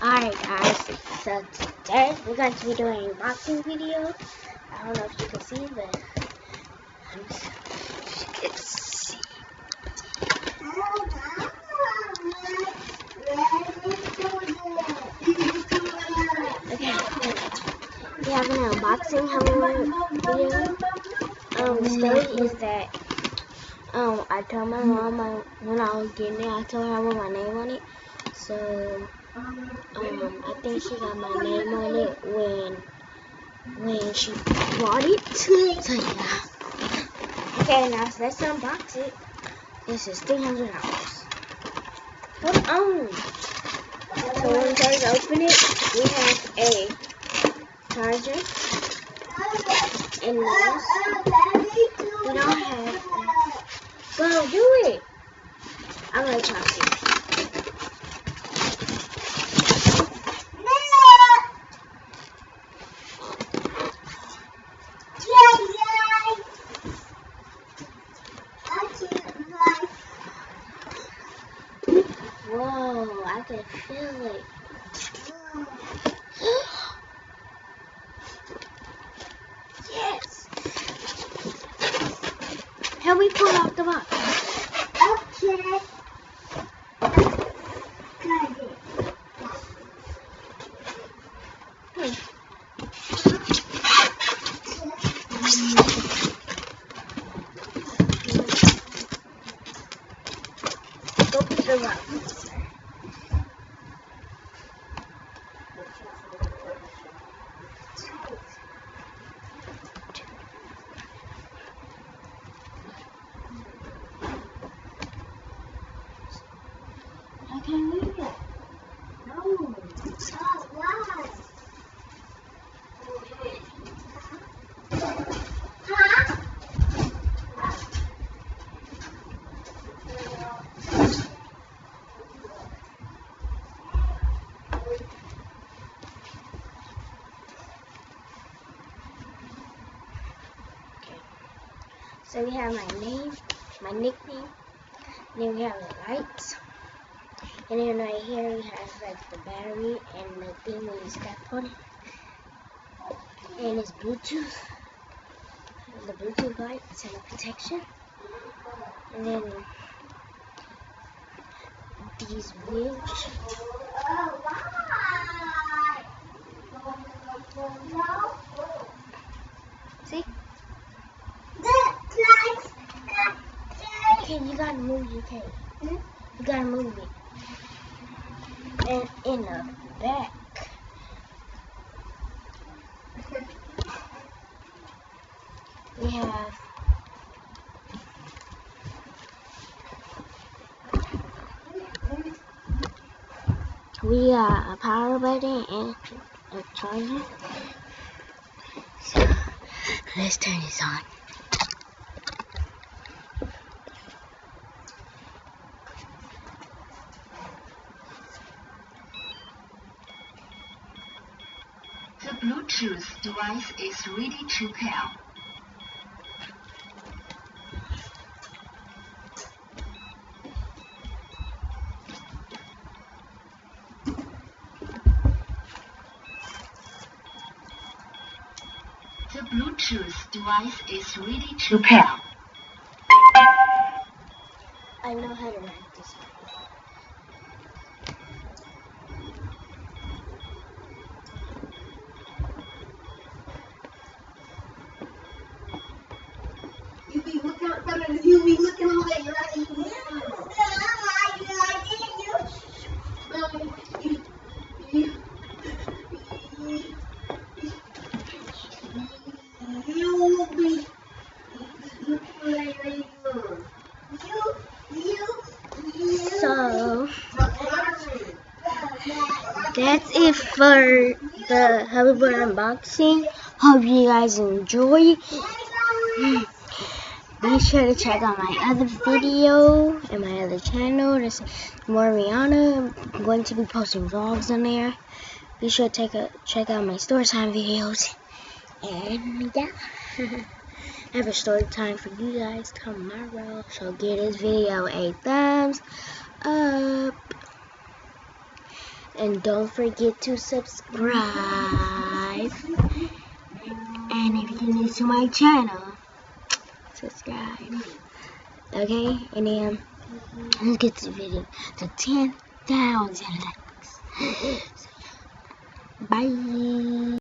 Alright guys, so today we're going to be doing an unboxing video. I don't know if you can see, but you can see. Okay, we have an unboxing video. The story is that I told my mom when I was getting it, I told her I want my name on it. So I think she got my name on it when she bought it. So yeah. Okay, now let's unbox it. This is $300. Hold on. So when we first open it, we have a charger and this. We don't have. Go do it. I'm gonna try it. Whoa, I can feel it. Yes. Help me pull out the box. Okay. Got it. Go put the box. I can't read it. No. Oh, why? Huh? Okay. So we have my name, my nickname, then we have the lights. And then right here we have like the battery and the thing when you step on it. And it's Bluetooth. The Bluetooth lights and the protection. And then these wheels. See? Okay, you gotta move your cake. You gotta move it. And in the back, we got a power button and a charger. So let's turn this on. The Bluetooth device is ready to pair. The Bluetooth device is ready to pair. I know how to write this. You be looking over there, right? So that's it for the hoverboard unboxing. Hope you guys enjoy. Be sure to check out my other video and my other channel. There's more Rihanna. I'm going to be posting vlogs on there. Be sure to check out my story time videos. And yeah, I have a story time for you guys tomorrow. So give this video a thumbs up. And don't forget to subscribe. And if you're new to my channel, subscribe. Okay? And then let's get this video to 10,000 likes. Bye.